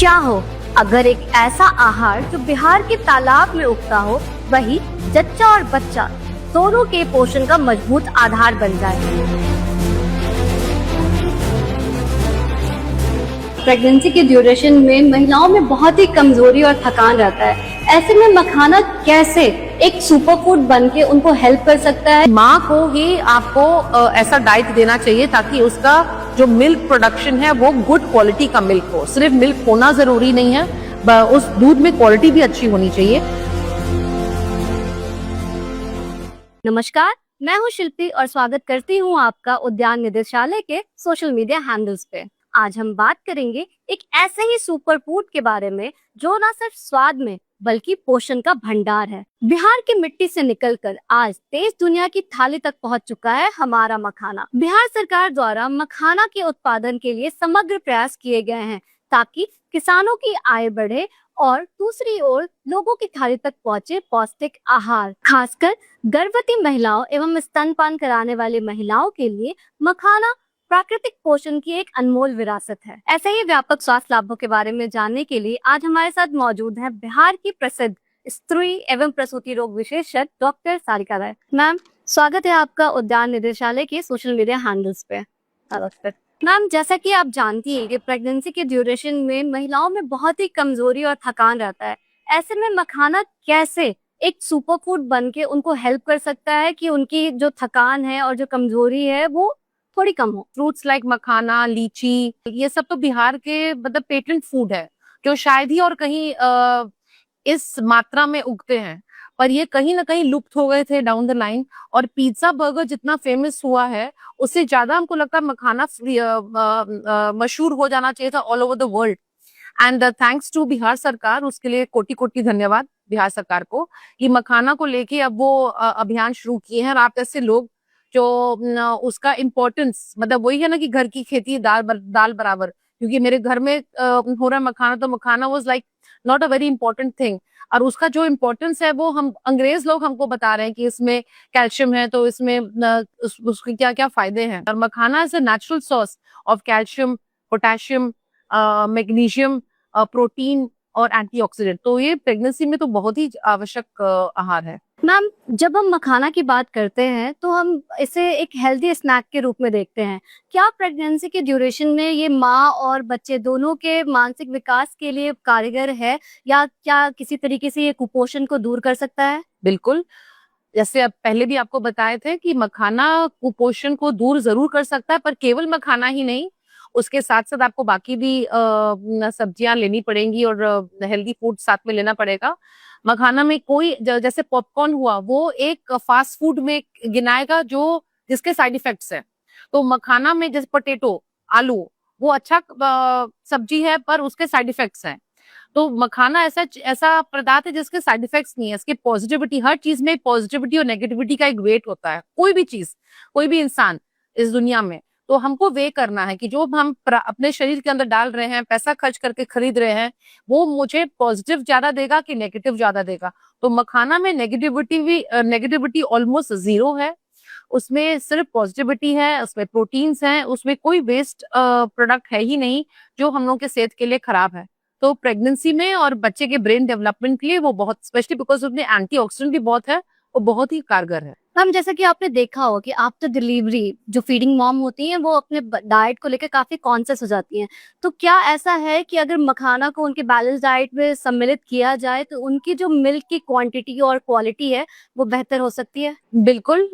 क्या हो अगर एक ऐसा आहार जो बिहार के तालाब में उगता हो वही जच्चा और बच्चा दोनों के पोषण का मजबूत आधार बन जाए। प्रेगनेंसी के ड्यूरेशन में महिलाओं में बहुत ही कमजोरी और थकान रहता है। ऐसे में मखाना कैसे एक सुपर फूड बन के उनको हेल्प कर सकता है? माँ को ही आपको ऐसा डाइट देना चाहिए ताकि उसका जो मिल्क प्रोडक्शन है वो गुड क्वालिटी का मिल्क हो। सिर्फ मिल्क होना जरूरी नहीं है, उस दूध में क्वालिटी भी अच्छी होनी चाहिए। नमस्कार, मैं हूँ शिल्पी और स्वागत करती हूँ आपका उद्यान निदेशालय के सोशल मीडिया हैंडल्स पे। आज हम बात करेंगे एक ऐसे ही सुपर फूड के बारे में जो ना सिर्फ स्वाद में बल्कि पोषण का भंडार है। बिहार की मिट्टी से निकलकर आज देश दुनिया की थाली तक पहुंच चुका है हमारा मखाना। बिहार सरकार द्वारा मखाना के उत्पादन के लिए समग्र प्रयास किए गए हैं ताकि किसानों की आय बढ़े और दूसरी ओर लोगों की थाली तक पहुंचे पौष्टिक आहार। खासकर गर्भवती महिलाओं एवं स्तनपान कराने वाली महिलाओं के लिए मखाना प्राकृतिक पोषण की एक अनमोल विरासत है। ऐसे ही व्यापक स्वास्थ्य लाभों के बारे में जानने के लिए आज हमारे साथ मौजूद है बिहार की प्रसिद्ध स्त्री एवं प्रसूति रोग विशेषज्ञ डॉक्टर सारिका राय। मैम, स्वागत है आपका उद्यान निदेशालय के सोशल मीडिया हैंडल्स पे। मैम, जैसा कि आप जानती हैं कि प्रेगनेंसी के ड्यूरेशन में महिलाओं में बहुत ही कमजोरी और थकान रहता है। ऐसे में मखाना कैसे एक सुपर फूड बन के उनको हेल्प कर सकता है कि उनकी जो थकान है और जो कमजोरी है वो थोड़ी कम हो? फ्रूट्स लाइक मखाना, लीची, ये सब तो बिहार के मतलब पेटेंट फूड है जो शायद ही और कहीं इस मात्रा में उगते हैं, पर ये कहीं ना कहीं लुप्त हो गए थे डाउन द लाइन। और पिज्जा बर्गर जितना फेमस हुआ है उससे ज्यादा हमको लगता है मखाना मशहूर हो जाना चाहिए था all over the world. And thanks to Bihar सरकार, उसके लिए कोटि कोटि धन्यवाद बिहार सरकार को कि मखाना को लेके अब वो अभियान शुरू किए हैं। और आप ऐसे लोग जो उसका इम्पोर्टेंस, मतलब वही है ना कि घर की खेती दाल बराबर, क्योंकि मेरे घर में हो रहा है मखाना, तो makhana was like not a very important thing. और उसका जो इम्पोर्टेंस है वो हम अंग्रेज लोग हमको बता रहे हैं कि इसमें कैल्शियम है, तो इसमें उसके क्या क्या फायदे हैं। और makhana is a natural source of calcium, potassium, magnesium, protein और एंटीऑक्सीडेंट। तो ये प्रेगनेंसी में तो बहुत ही आवश्यक आहार है। मैम, जब हम मखाना की बात करते हैं तो हम इसे एक हेल्दी स्नैक के रूप में देखते हैं। क्या प्रेगनेंसी के ड्यूरेशन में ये माँ और बच्चे दोनों के मानसिक विकास के लिए कारगर है या क्या किसी तरीके से ये कुपोषण को दूर कर सकता है? बिल्कुल, जैसे अब पहले भी आपको बताए थे कि मखाना कुपोषण को दूर जरूर कर सकता है, पर केवल मखाना ही नहीं, उसके साथ साथ आपको बाकी भी सब्जियां लेनी पड़ेंगी और हेल्दी फूड साथ में लेना पड़ेगा। मखाना में कोई जैसे पॉपकॉर्न हुआ, वो एक फास्ट फूड में गिनाएगा जो जिसके साइड इफेक्ट्स है। तो मखाना में जैसे पोटैटो, आलू, वो अच्छा सब्जी है पर उसके साइड इफेक्ट्स हैं। तो मखाना ऐसा ऐसा पदार्थ है जिसके साइड इफेक्ट्स नहीं है, इसके पॉजिटिविटी, हर चीज में पॉजिटिविटी और नेगेटिविटी का एक वेट होता है। कोई भी चीज, कोई भी इंसान इस दुनिया में, तो हमको वे करना है कि जो हम अपने शरीर के अंदर डाल रहे हैं, पैसा खर्च करके खरीद रहे हैं, वो मुझे पॉजिटिव ज्यादा देगा कि नेगेटिव ज्यादा देगा। तो मखाना में नेगेटिविटी ऑलमोस्ट जीरो है, उसमें सिर्फ पॉजिटिविटी है, उसमें प्रोटीन्स हैं, उसमें कोई वेस्ट प्रोडक्ट है ही नहीं जो हम लोगों के सेहत के लिए खराब है। तो प्रेगनेंसी में और बच्चे के ब्रेन डेवलपमेंट के लिए वो बहुत, स्पेशली बिकॉज उसमें एंटीऑक्सीडेंट भी बहुत है, वो बहुत ही कारगर है। मैम, जैसा कि आपने देखा हो कि आफ्टर डिलीवरी जो फीडिंग मॉम होती हैं वो अपने डाइट को लेकर काफी कॉन्शियस हो जाती हैं। तो क्या ऐसा है कि अगर मखाना को उनके बैलेंस डाइट में सम्मिलित किया जाए तो उनकी जो मिल्क की क्वांटिटी और क्वालिटी है वो बेहतर हो सकती है? बिल्कुल,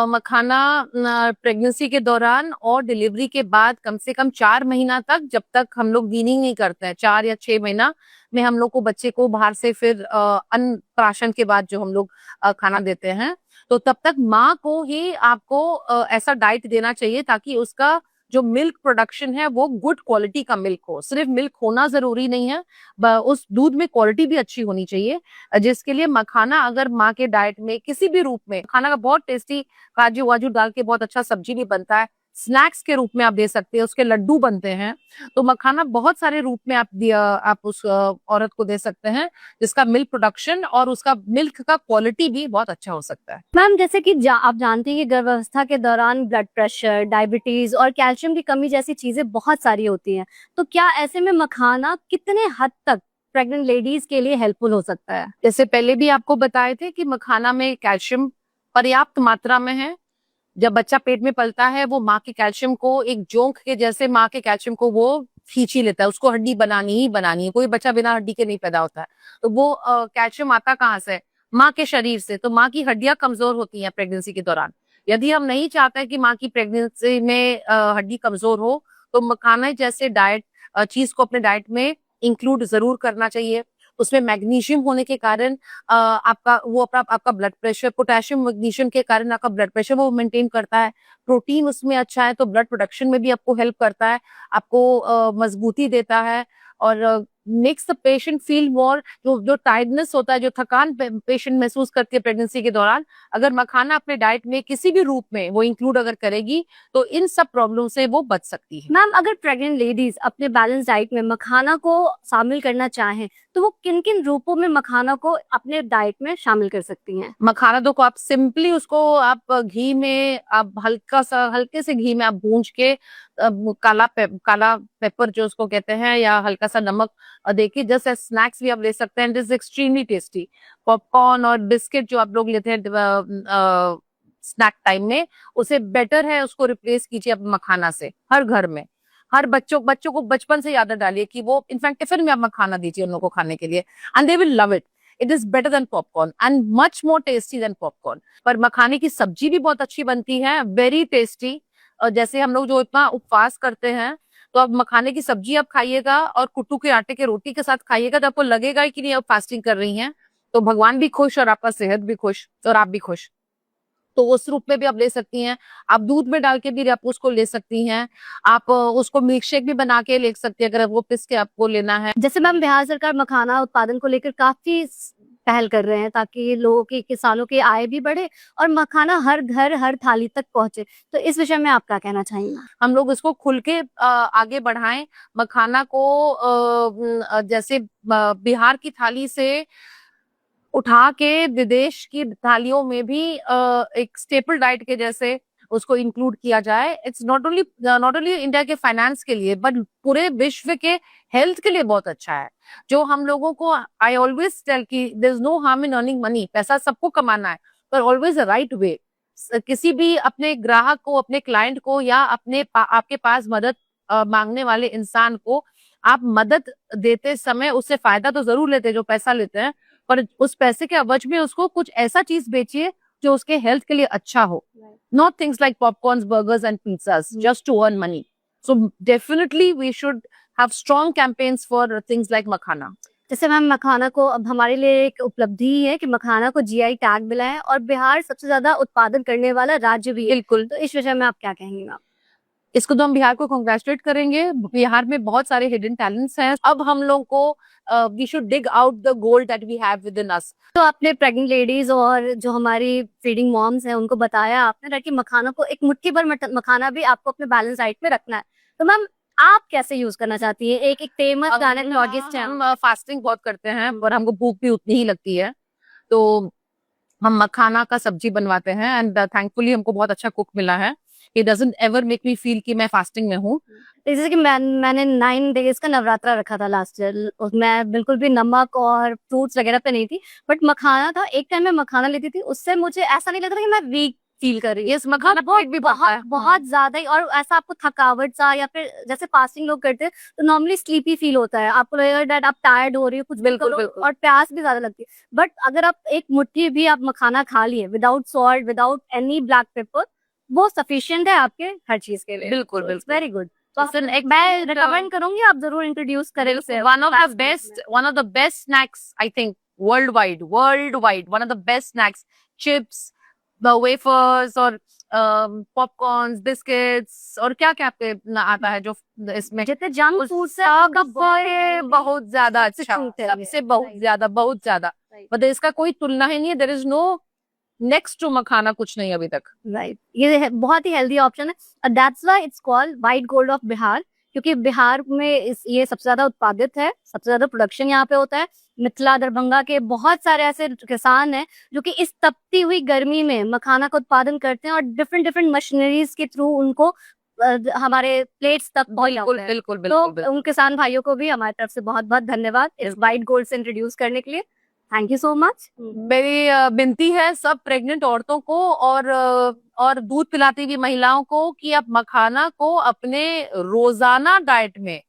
मखाना प्रेगनेंसी के दौरान और डिलीवरी के बाद कम से कम 4 महीना तक, जब तक हम लोग वीनिंग नहीं करते हैं, 4 या 6 महीना में हम लोग को बच्चे को बाहर से फिर अन्न प्राशन के बाद जो हम लोग खाना देते हैं, तो तब तक माँ को ही आपको ऐसा डाइट देना चाहिए ताकि उसका जो मिल्क प्रोडक्शन है वो गुड क्वालिटी का मिल्क हो। सिर्फ मिल्क होना जरूरी नहीं है, उस दूध में क्वालिटी भी अच्छी होनी चाहिए, जिसके लिए मखाना अगर माँ के डाइट में किसी भी रूप में, खाना का बहुत टेस्टी काजू वाजू डाल के बहुत अच्छा सब्जी भी बनता है, स्नैक्स के रूप में आप दे सकते हैं, उसके लड्डू बनते हैं। तो मखाना बहुत सारे रूप में आप उस औरत को दे सकते हैं, जिसका मिल्क प्रोडक्शन और उसका मिल्क का क्वालिटी भी बहुत अच्छा हो सकता है। मैम जैसे कि आप जानती हैं कि गर्भावस्था के दौरान ब्लड प्रेशर, डायबिटीज और कैल्शियम की कमी जैसी चीजें बहुत सारी होती हैं, तो क्या ऐसे में मखाना कितने हद तक प्रेग्नेंट लेडीज के लिए हेल्पफुल हो सकता है? जैसे पहले भी आपको बताए थे कि मखाना में कैल्शियम पर्याप्त मात्रा में है। जब बच्चा पेट में पलता है, वो माँ के कैल्शियम को एक जोंक के जैसे माँ के कैल्शियम को वो खींच ही लेता है। उसको हड्डी बनानी ही बनानी है, कोई बच्चा बिना हड्डी के नहीं पैदा होता है। तो वो कैल्शियम आता कहाँ से? माँ के शरीर से। तो माँ की हड्डियां कमजोर होती हैं प्रेगनेंसी के दौरान। यदि हम नहीं चाहते कि माँ की प्रेगनेंसी में हड्डी कमजोर हो, तो मखाना जैसे डाइट चीज को अपने डाइट में इंक्लूड जरूर करना चाहिए। उसमें मैग्नीशियम होने के कारण आपका ब्लड प्रेशर, पोटेशियम मैग्नीशियम के कारण आपका ब्लड प्रेशर वो मेंटेन करता है। प्रोटीन उसमें अच्छा है, तो ब्लड प्रोडक्शन में भी आपको हेल्प करता है, आपको मजबूती देता है और makes the patient feel more, जो टायर्डनेस होता है, जो थकान पेशेंट महसूस करती है प्रेगनेंसी के दौरान, अगर मखाना अपने डाइट में किसी भी रूप में वो इंक्लूड अगर करेगी, तो इन सब प्रॉब्लम से वो बच सकती है। मैम अगर प्रेग्नेंट लेडीज अपने बैलेंस डाइट में मखाना को शामिल करना चाहें, तो वो किन किन रूपों में मखाना को अपने डाइट में शामिल कर सकती हैं? मखाना दो को आप सिंपली उसको आप घी में आप हल्के से घी में आप भूंज के काला पेपर जो उसको कहते हैं, या हल्का सा नमक देखिए, जस्ट एज स्नैक्स भी आप ले सकते हैं। This is extremely tasty. Popcorn और बिस्किट जो आप लोग लेते हैं स्नैक टाइम में, उसे बेटर है उसको रिप्लेस कीजिए आप मखाना से। हर घर में हर बच्चों को बचपन से आदत डालिए कि वो इनफैक्ट टिफिन में आप मखाना दीजिए उन लोगों को खाने के लिए, and they will love it. It is better than popcorn and much more tasty than popcorn. पर मखाने की सब्जी भी बहुत अच्छी बनती है, वेरी टेस्टी। और जैसे हम लोग जो इतना उपवास करते हैं, तो अब मखाने की सब्जी आप खाइएगा और कुट्टू के आटे के रोटी के साथ खाइएगा, तो आपको लगेगा ही कि नहीं आप फास्टिंग कर रही हैं। तो भगवान भी खुश और आपका सेहत भी खुश और आप भी खुश। तो उस रूप में भी आप ले सकती हैं। आप दूध में डाल के भी आप उसको ले सकती हैं। आप उसको मिल्क शेक भी बना के ले सकती हैं, अगर वो पिस के आपको लेना है। जैसे मैम बिहार सरकार मखाना उत्पादन को लेकर काफी पहल कर रहे हैं, ताकि लोगों की, किसानों की आय भी बढ़े और मखाना हर घर हर थाली तक पहुंचे। तो इस विषय में आप क्या कहना चाहेंगे? हम लोग इसको खुल के आगे बढ़ाएं। मखाना को जैसे बिहार की थाली से उठा के विदेश की थालियों में भी एक स्टेपल डाइट के जैसे उसको इंक्लूड किया जाए। इट्स नॉट ओनली इंडिया के फाइनेंस के लिए, बट पूरे विश्व के हेल्थ के लिए बहुत अच्छा है। जो हम लोगों को, आई ऑलवेज टेल कि there is no harm in earning money. पैसा सबको कमाना है, पर ऑलवेज अ राइट वे। किसी भी अपने ग्राहक को, अपने क्लाइंट को, या आपके पास मदद मांगने वाले इंसान को आप मदद देते समय उससे फायदा तो जरूर लेते हैं जो पैसा लेते हैं, पर उस पैसे के अवज में उसको कुछ ऐसा चीज बेचिए जो उसके हेल्थ के लिए अच्छा हो। Not things like popcorns, burgers and pizzas just to earn money. So definitely we should have strong campaigns for things like makhana. जैसे मैम मखाना को अब हमारे लिए एक उपलब्धि ही है कि मखाना को जीआई टैग मिला है और बिहार सबसे ज्यादा उत्पादन करने वाला राज्य भी है। बिल्कुल। तो इस विषय में आप क्या कहेंगे मैम? इसको तो हम बिहार को कांग्रेचुलेट करेंगे। बिहार में बहुत सारे हिडन टैलेंट्स हैं। अब हम लोग को we should dig out the gold that we have within us. तो आपने प्रेग्नेंट लेडीज और जो हमारी फीडिंग मॉम्स हैं उनको बताया आपने कि मखाना को, एक मुट्ठी भर मखाना भी आपको अपने बैलेंस डाइट में रखना है। तो मैम आप कैसे यूज करना चाहती है? एक फेमस गायनेकोलॉजिस्ट है। हम फास्टिंग बहुत करते हैं और हमको भूख भी उतनी ही लगती है, तो हम मखाना का सब्जी बनवाते हैं, एंड थैंकफुली हमको बहुत अच्छा कुक मिला है। It doesn't ever make me feel कि मैं फास्टिंग में हूँ। जैसे कि मैंने 9 डेज का नवरात्रा रखा था लास्ट ईयर, मैं बिल्कुल भी नमक और फ्रूट्स वगैरह पे नहीं थी, बट मखाना था। एक टाइम मैं मखाना लेती थी, उससे मुझे ऐसा नहीं लग रहा कि मैं वीक फील कर रही हूँ। Yes, मखाना पेट भी भरता है। बहुत ज्यादा ही, और ऐसा आपको थकावट सा, या फिर जैसे फास्टिंग लोग करते हैं तो नॉर्मली स्लीपी फील होता है, आपको लगेगा दैट आप टायर्ड हो रही हो, कुछ बिल्कुल, करो, बिल्कुल। और प्यास भी ज्यादा लगती है। बट अगर आप एक मुट्ठी भी आप मखाना खा लिए without salt, without any black pepper, वो सफिशिएंट है आपके हर चीज के लिए। बिल्कुल, बिल्कुल। Very good. It's an मैं excellent, रिकमेंड करूंगी आप जरूर इंट्रोड्यूस करें उसे। one of the best snacks, I think, worldwide, one of the best snacks, chips, the wafers और पॉपकॉर्न्स, बिस्किट्स और क्या क्या आपके आता है जो इसमें जितने जंक फूड से बहुत ज्यादा अच्छा, छूट है। सबसे बहुत ज्यादा, Right. मतलब इसका कोई तुलना ही नहीं है। There is no next to makhana कुछ नहीं अभी तक। राइट, बहुत ही हेल्दी ऑप्शन है। That's why it's called white gold of Bihar, क्योंकि बिहार में ये सबसे ज्यादा उत्पादित है, सबसे ज्यादा प्रोडक्शन यहाँ पे होता है। मिथिला, दरभंगा के बहुत सारे ऐसे किसान हैं जो कि इस तपती हुई गर्मी में मखाना का उत्पादन करते हैं और डिफरेंट डिफरेंट मशीनरीज के थ्रू उनको हमारे प्लेट्स तक पहुंचाते हैं। बिल्कुल तो बिल्कुल। उन किसान भाइयों को भी हमारी तरफ से बहुत बहुत धन्यवाद इस व्हाइट गोल्ड से इंट्रोड्यूस करने के लिए। Thank you so much. मेरी विनती है सब प्रेग्नेंट औरतों को और दूध पिलाती हुई महिलाओं को कि आप मखाना को अपने रोजाना डाइट में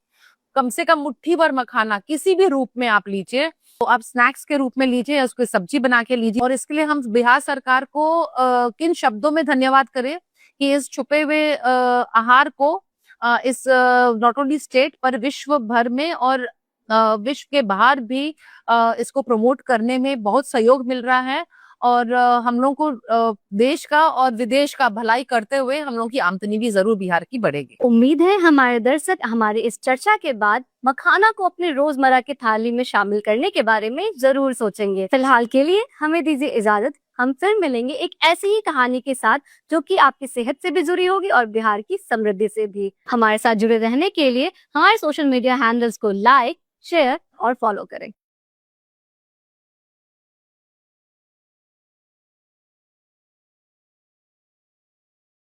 कम से कम मुट्ठी भर मखाना किसी भी रूप में आप लीजिए। तो आप स्नैक्स के रूप में लीजिए या उसको सब्जी बना के लीजिए। और इसके लिए हम बिहार सरकार को किन शब्दों में धन्यवाद करें कि इस छुपे हुए आहार को इस नॉट ओनली स्टेट पर विश्व भर में और विश्व के बाहर भी इसको प्रमोट करने में बहुत सहयोग मिल रहा है। और हम लोग को देश का और विदेश का भलाई करते हुए हम लोग की आमदनी भी जरूर बिहार की बढ़ेगी। उम्मीद है हमारे दर्शक हमारे इस चर्चा के बाद मखाना को अपने रोजमर्रा की थाली में शामिल करने के बारे में जरूर सोचेंगे। फिलहाल के लिए हमें दीजिए इजाजत। हम फिर मिलेंगे एक ऐसी ही कहानी के साथ जो कि आपकी सेहत से भी जुड़ी होगी और बिहार की समृद्धि से भी। हमारे साथ जुड़े रहने के लिए हमारे सोशल मीडिया हैंडल्स को लाइक, शेयर और फॉलो करें।